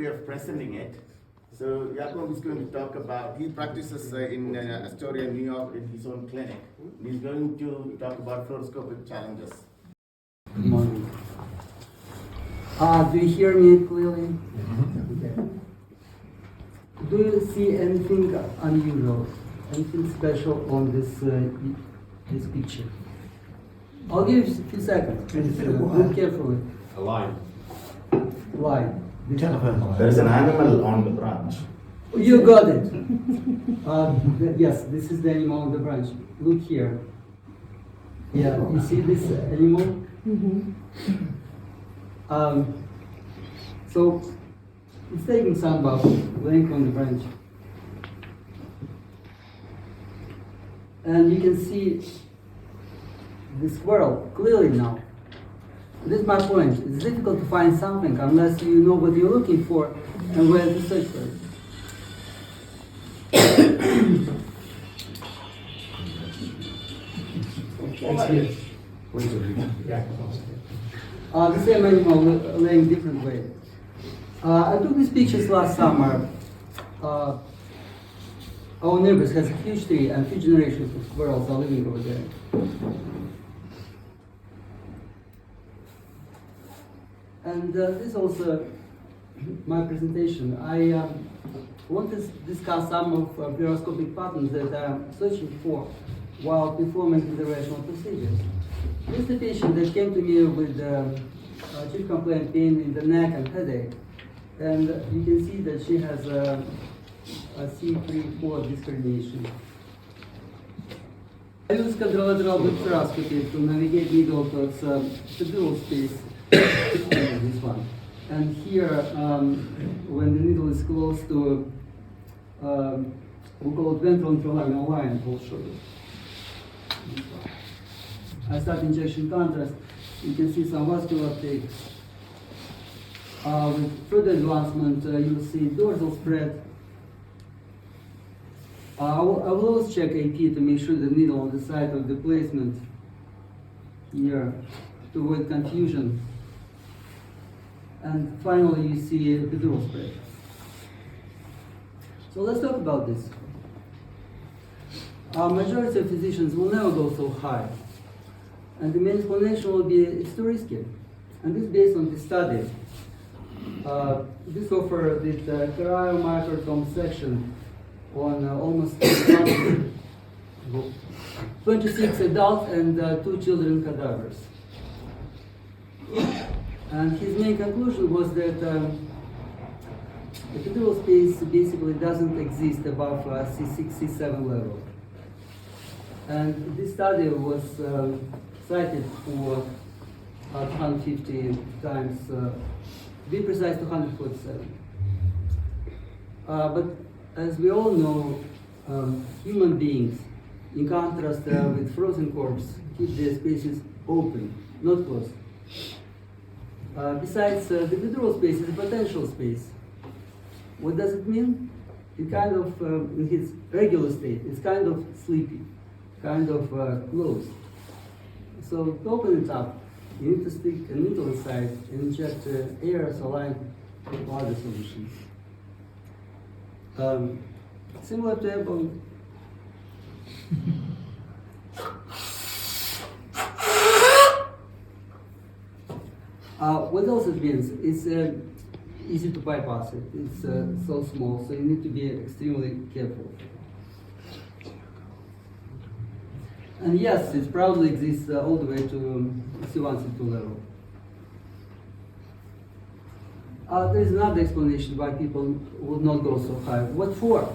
way of presenting it. So Jakob is going to talk about, he practices in Astoria, New York in his own clinic. He's going to talk about fluoroscopic challenges. Good morning. Do you hear me clearly? Okay. Do you see anything unusual, anything special on this picture? I'll give you a few seconds. Look carefully. A line. Line. There's an animal on the branch. You got it. Yes, this is the animal on the branch. Look here. Yeah, you see this animal? So it's taking some bubble, laying on the branch. And you can see the squirrel clearly now. This is my point. It's difficult to find something unless you know what you're looking for and where to search for it. The same animal laying different way. I took these pictures last summer. Our neighbors has a huge tree and few generations of squirrels are living over there. And this is also my presentation. I want to discuss some of fluoroscopic patterns that I'm searching for while performing interventional procedures. This is the patient that came to me with chief complaint, pain in the neck and headache. And you can see that she has a C3-4 disc herniation. I use contralateral fluoroscopy to navigate needle towards the dual space. This one. And here, when the needle is close to, we call it ventral intralaminar line, I'll show you. I start injection contrast. You can see some vascular uptake. With further advancement, you'll see dorsal spread. I will always check AP to make sure the needle on the site of the placement here to avoid confusion. And finally, you see epidural spread. So let's talk about this. Majority of physicians will never go so high. And the main explanation will be it's too risky. And this is based on this study. This offered this cryo-microtome section on almost 26 adults and 2 children cadavers. And his main conclusion was that the epidural space basically doesn't exist above C6, C7 level. And this study was cited for 150 times, to be precise, 247. But as we all know, human beings, in contrast with frozen corpse, keep their spaces open, not closed. Besides, the epidural space is a potential space. What does it mean? It kind of, in its regular state, it's kind of sleepy, kind of closed. So to open it up, you need to stick a needle inside and inject air saline with other solutions. Similar to Apple. What else it means? It's easy to bypass it. It's so small, so you need to be extremely careful. And yes, it probably exists all the way to C1, C2 level. There is another explanation why people would not go so high. What for?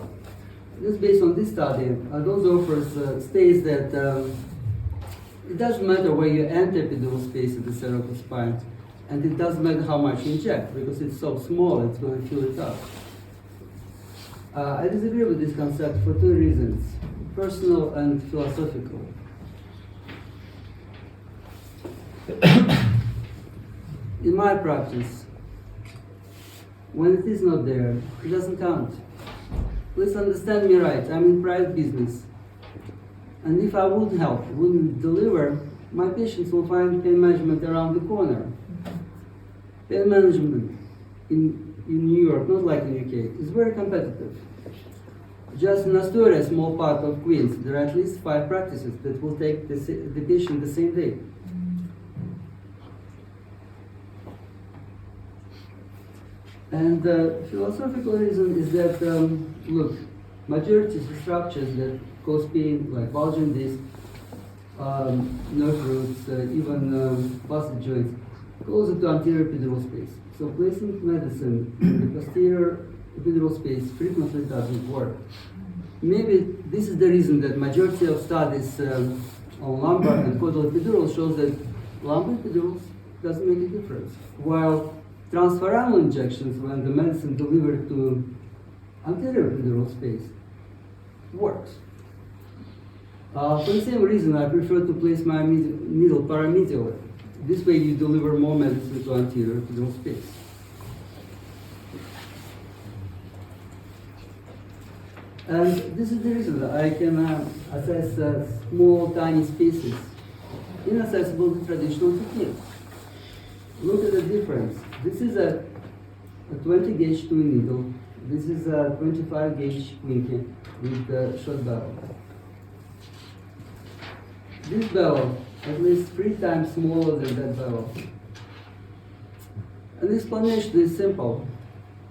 This is based on this study. Those authors states that it doesn't matter where you enter epidural space at the cervical spine, and it doesn't matter how much you inject, because it's so small, it's going to fill it up. I disagree with this concept for 2 reasons, personal and philosophical. In my practice, when it is not there, it doesn't count. Please understand me right, I'm in private business. And if I wouldn't help, wouldn't deliver, my patients will find pain management around the corner. Pain management, in in New York, not like in UK. It's very competitive. Just in Astoria, a small part of Queens, there are at least 5 practices that will take the patient the same day. And the philosophical reason is that, look, majority of the structures that cause pain, like bulging disc, nerve roots, even facet joints, closer to anterior epidural space. So placing medicine in the posterior epidural space frequently doesn't work. Maybe this is the reason that majority of studies on lumbar and caudal epidural shows that lumbar epidurals doesn't make a difference, while transforaminal injections, when the medicine delivered to anterior epidural space, works. For the same reason, I prefer to place my needle paramedially. This way you deliver more medicine to anterior epidural space. And this is the reason that I can assess small, tiny spaces inaccessible to traditional techniques. Look at the difference. This is a 20 gauge twin needle. This is a 25 gauge Winky with the short bevel. This bevel at least 3 times smaller than that bevel. And the explanation is simple.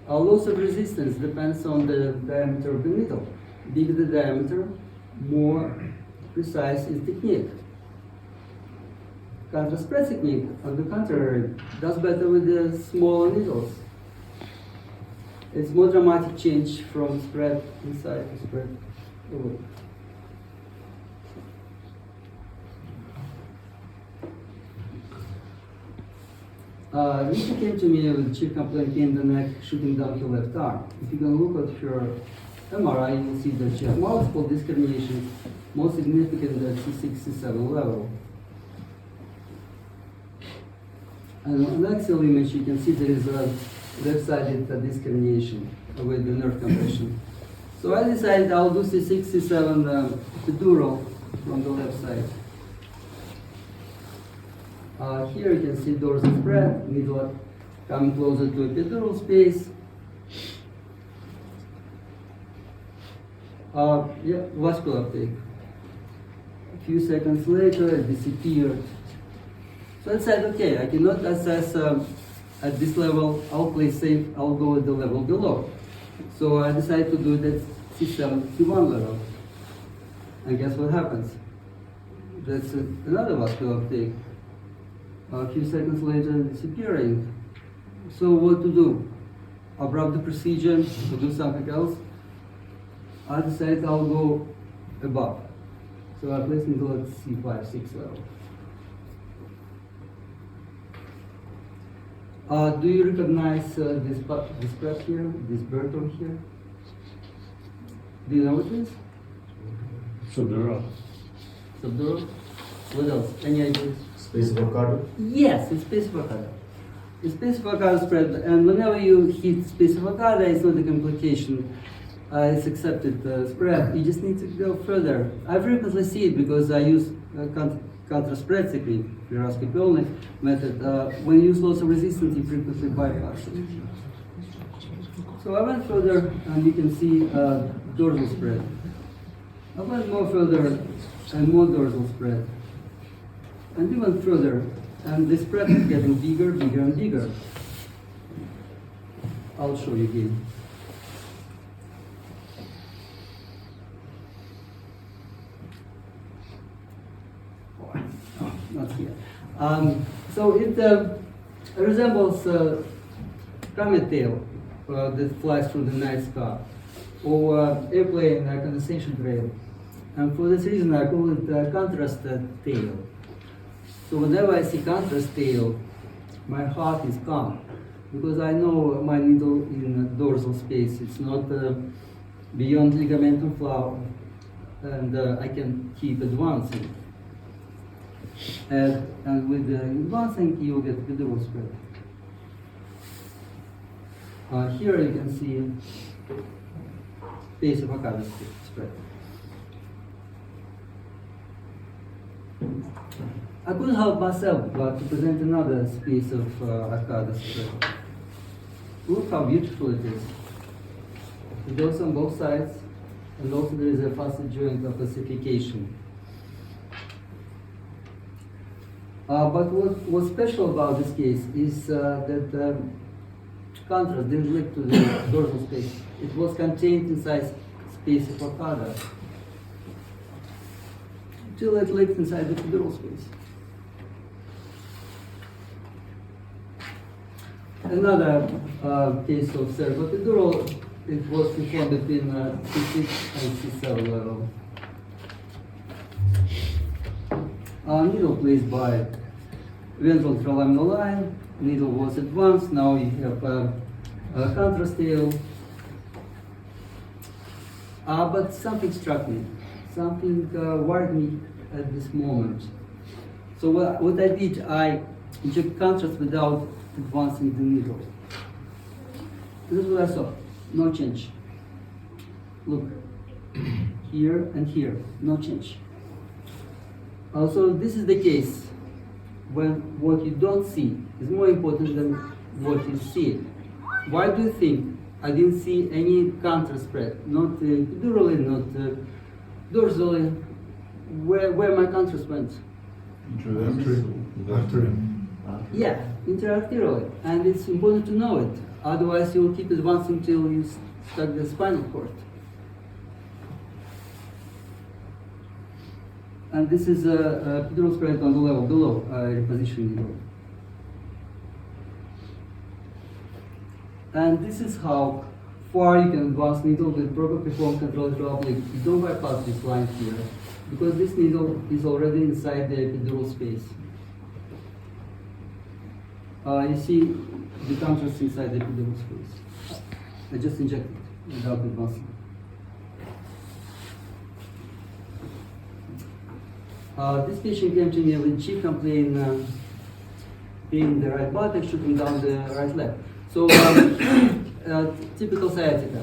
Our loss of resistance depends on the diameter of the needle. Bigger the diameter, more precise is the technique. Contrast spread technique, on the contrary, does better with the smaller needles. It's more dramatic change from spread inside to spread away. Lisa came to me with chief complaint pain in the neck, shooting down her left arm. If you can look at her MRI, you will see that she has multiple disc herniations, more significant at C6, C7 level. And on the axial image, you can see there is a left-sided disc herniation with the nerve compression. So I decided I'll do C6, C7 epidural from the left side. Here you can see dorsal spread, needle coming closer to epidural space. Vascular uptake. A few seconds later, it disappeared. So I said, okay, I cannot assess at this level, I'll play safe, I'll go at the level below. So I decided to do it at C7, C1 level. And guess what happens? That's another vascular uptake. A few seconds later, disappearing. So what to do? Abrupt the procedure, to do something else? I decided I'll go above. So I placed needle at C5, 6 level. Do you recognize this press here, this Perper here? Do you know what it is? Subdural. Subdural? What else? Any ideas? Space of avocado? Yes, it's space of avocado. It's space of avocado spread, and whenever you hit space of avocado, it's not a complication. It's accepted spread. You just need to go further. I frequently see it because I use contrast spread technique, fluoroscopic only method. When you use loss of resistance, you frequently bypass it. So I went further, and you can see dorsal spread. I went more further and more dorsal spread. And even further, and the spread is getting bigger, bigger, and bigger. I'll show you again. Oh, not here. So it resembles a comet tail that flies through the night sky, or airplane condensation trail. And for this reason, I call it contrast tail. So whenever I see contrast tail, my heart is calm, because I know my needle in dorsal space. It's not beyond ligamentum flower, and I can keep advancing. And with the advancing, you will get epidural spread. Here you can see space of avocado spread. I couldn't help myself but to present another space of avocado spread. Look how beautiful it is. It goes on both sides, and also there is a facet joint of ossification. But what's special about this case is that contrast didn't lead to the dorsal space. It was contained inside space of Arcada, till it lived inside the epidural space. Another case of cerebroepidural, it was performed between C6 and C7 level. Needle placed by ventral trilaminar line. Needle was advanced. Now you have a contrast tail. But something struck me. Something worried me at this moment. So what I did, I inject contrast without advancing the needle. This is what I saw. No change. Look, here and here, no change. Also, this is the case when what you don't see is more important than what you see. Why do you think I didn't see any contrast spread? Not epidurally, not dorsally. Where my contrast went? Yeah, interarterially. And it's important to know it. Otherwise, you'll keep advancing until you stuck the spinal cord. And this is a epidural spread on the level below repositioning needle. And this is how far you can advance needle with proper performed control through oblique. You don't bypass this line here, because this needle is already inside the epidural space. You see the contrast inside the epidural space. I just injected without advancing. This patient came to me with chief complaint in the right buttock, shooting down the right leg. So, typical sciatica.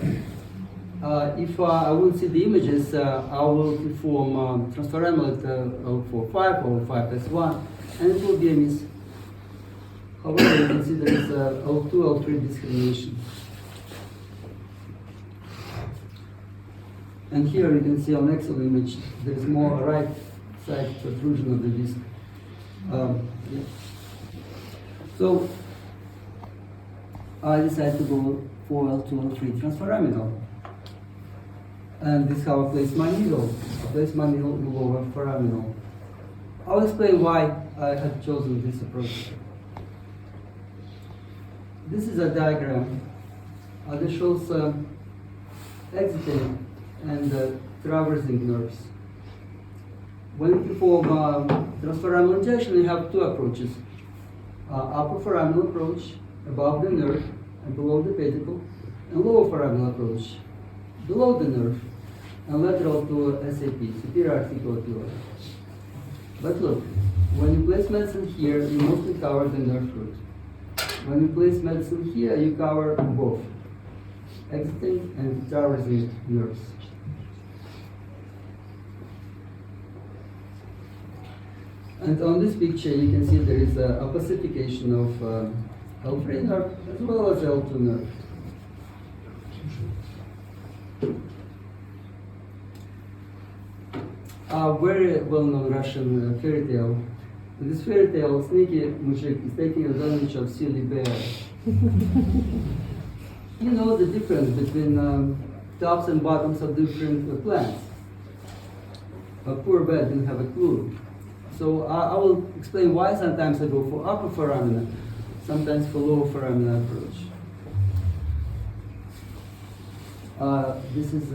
If I will see the images, I will perform transforaminal at L4-5 or 5S1, and it will be a miss. However, you can see there is a L2, L3 discrimination. And here you can see on Excel image, there is more right side protrusion of the disc. Yeah. So I decided to go for L2, L3 transforaminal. And this is how I place my needle. I place my needle below foraminal. I'll explain why I have chosen this approach. This is a diagram that shows exiting and traversing nerves. When you perform transforaminal injection, you have two approaches. Upper foraminal approach, above the nerve and below the pedicle, and lower foraminal approach, below the nerve and lateral to SAP, superior articular. But look, when you place medicine here, you mostly cover the nerve root. When you place medicine here, you cover both, exiting and traversing nerves. And on this picture, you can see there is a ossification of L3 nerve as well as L2 nerve. A very well-known Russian fairy tale. In this fairy tale, sneaky mujik is taking advantage of silly bear. You know the difference between tops and bottoms of different plants. A poor bear didn't have a clue. So I will explain why sometimes I go for upper foramina, sometimes for lower foramina approach. This is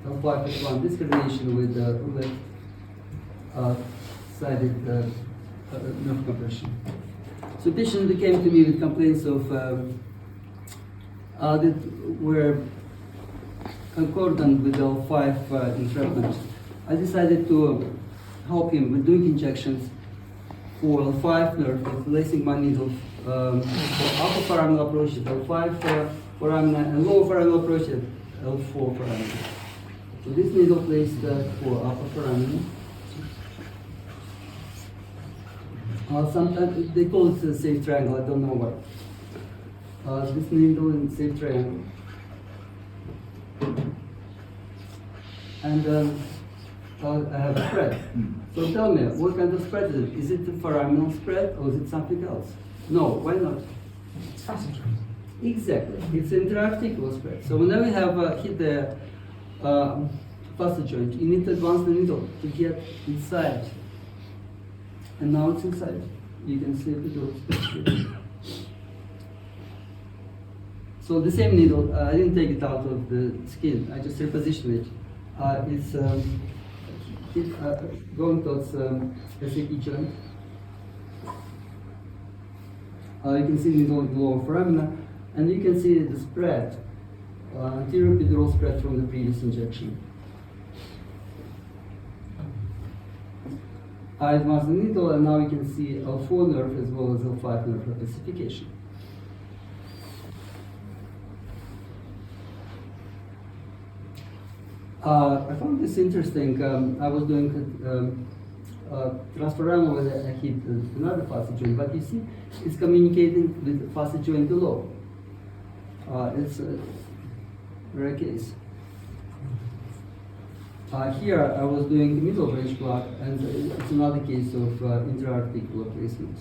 L5S1 discrimination with left-sided nerve compression. So patient came to me with complaints of that were concordant with L5 entrapment. I decided to help him with doing injections for L5 nerve, placing my needle for upper foraminal approach at L5 foramina and lower foraminal approach at L4 foramina. So this needle placed for upper foramina. Sometimes they call it a safe triangle, I don't know why. this needle in the same triangle. And I have a spread. So tell me, what kind of spread is it? Is it a foraminal spread or is it something else? No, why not? It's facet joint. Exactly, it's an interarticular spread. So whenever you have hit the facet joint, you need to advance the needle to get inside. And now it's inside. You can see it. So the same needle, I didn't take it out of the skin, I just repositioned it. It's going towards SAP joint. You can see the needle in the lower foramina, and you can see the spread, anterior epidural spread from the previous injection. I advanced the needle, and now you can see L4 nerve as well as L5 nerve opacification. I found this interesting. I was doing transforaminal when I hit another facet joint, but you see, it's communicating with the facet joint below. It's a rare case. Here I was doing middle branch block, and it's another case of intra-articular placement.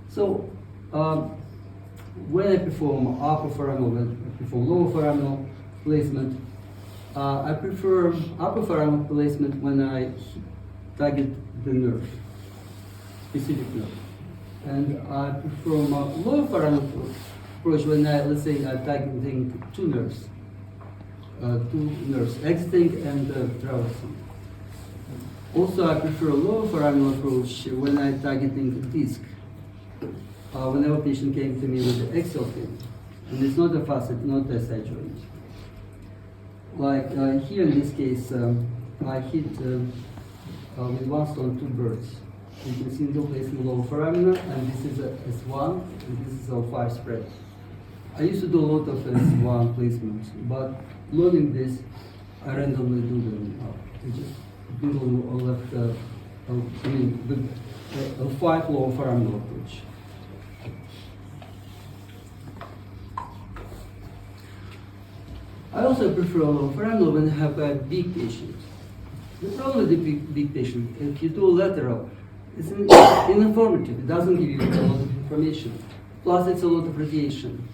So, when I perform upper foraminal, when I perform lower foraminal placement, I prefer upper foraminal placement when I target the nerve, specific nerve. And I perform lower foraminal approach when I, let's say, I'm targeting two nerves, exiting and traversing. Also, I prefer lower foraminal approach when I'm targeting the disc. Whenever a patient came to me with the axial pain, and it's not a facet, not a side joint. Like here in this case, I hit with one stone two birds. You can see the place in the lower foramina, and this is a S1, and this is L5 spread. I used to do a lot of S1 placements, but learning this, I randomly do them. I just middle or left, the L5 lower foraminal approach. I also prefer lower foraminal when I have a big patient. The problem with the big patient, if you do lateral, it's uninformative. It doesn't give you a lot of information. Plus, it's a lot of radiation.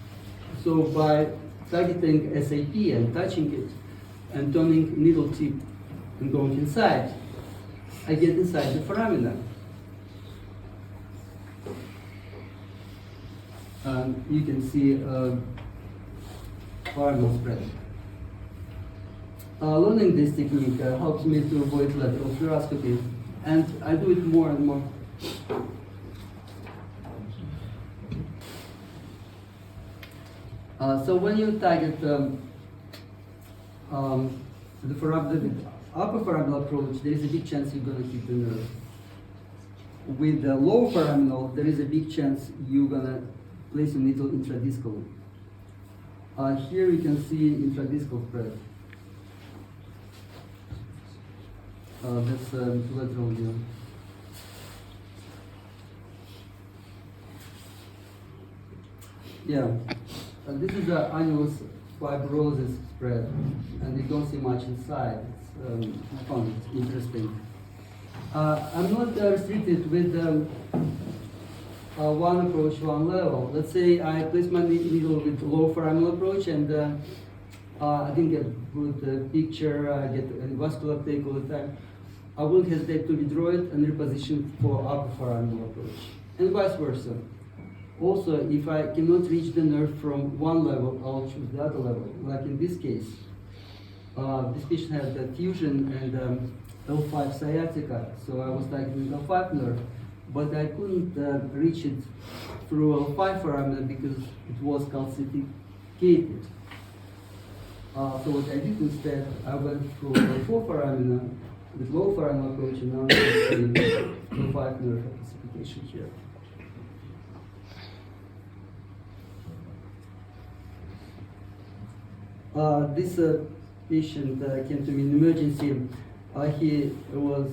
So by targeting SAP and touching it and turning needle tip and going inside, I get inside the foramina. You can see foraminal spread. Learning this technique helps me to avoid lateral fluoroscopy, and I do it more and more. So when you target the upper foraminal approach, there is a big chance you're going to hit the nerve. With the lower foraminal, there is a big chance you're going to place your needle intradiscally. Here you can see intradiscal spread. That's lateral view. Yeah, this is the annulus fibrosis spread, and you don't see much inside. I found it interesting. I'm not restricted with one approach, one level. Let's say I place my needle with low foraminal approach, and I didn't get good picture, I get vascular uptake all the time. I won't hesitate to withdraw it and reposition for upper foraminal approach, and vice versa. Also, if I cannot reach the nerve from one level, I'll choose the other level. Like in this case, this patient had a fusion and L5 sciatica, so I was targeting L5 nerve, but I couldn't reach it through L5 foramina because it was calcificated. So what I did instead, I went through L4 foramina with low foraminal approach, and now I'm seeing L5 nerve opacification here. This patient came to me in emergency. He was,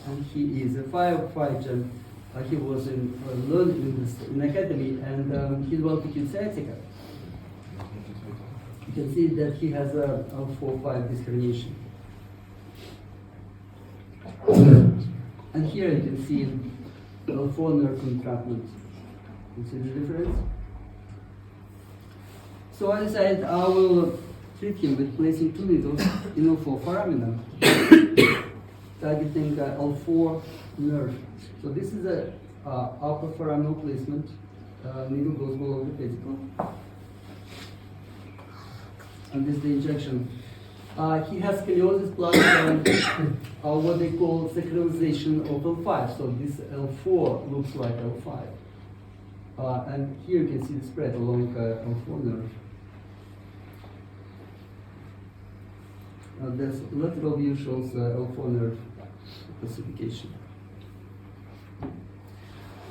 and he is a firefighter. He was learning in academy, and he developed acute sciatica. You can see that he has a L4-5 disc herniation. And here you can see L4 nerve contractment. You see the difference? So I decided I will treat him with placing 2 needles in L4 foramina, targeting L4 nerve. So this is a upper foraminal placement. Needle goes below the physical. And this is the injection. He has scoliosis plus what they call sacralization of L5. So this L4 looks like L5. And here you can see the spread along L4 nerve. This lateral view shows L4 nerve classification.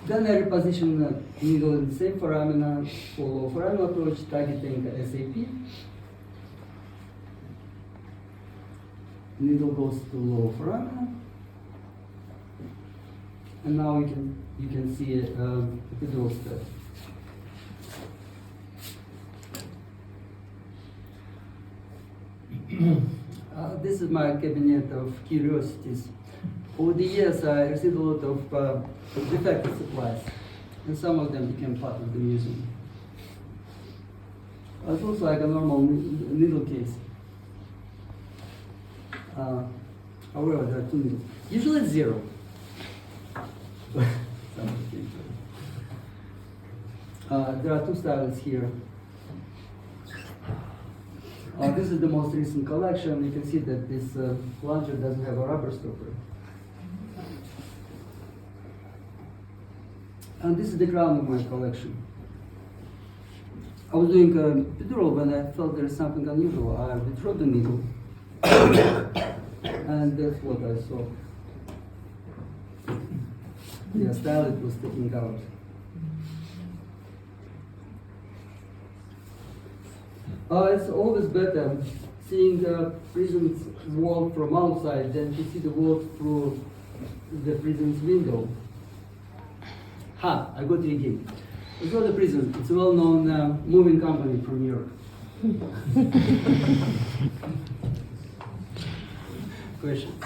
Then I reposition the needle in the same foramina for low foraminal approach, targeting SAP. Needle goes to low foramina, and now you can see epidural spread. This is my cabinet of curiosities. Over the years, I received a lot of defective supplies, and some of them became part of the museum. It looks like a normal needle case. However, there are 2 needles. Usually it's 0. There are 2 styles here. This is the most recent collection. You can see that this plunger doesn't have a rubber stopper. And this is the crown of my collection. I was doing epidural when I felt there is something unusual. I withdrew the needle. And that's what I saw. The stylet was sticking out. It's always better seeing the prison's wall from outside than to see the wall through the prison's window. I got it again. It's not a prison, it's a well-known moving company from New York. Questions?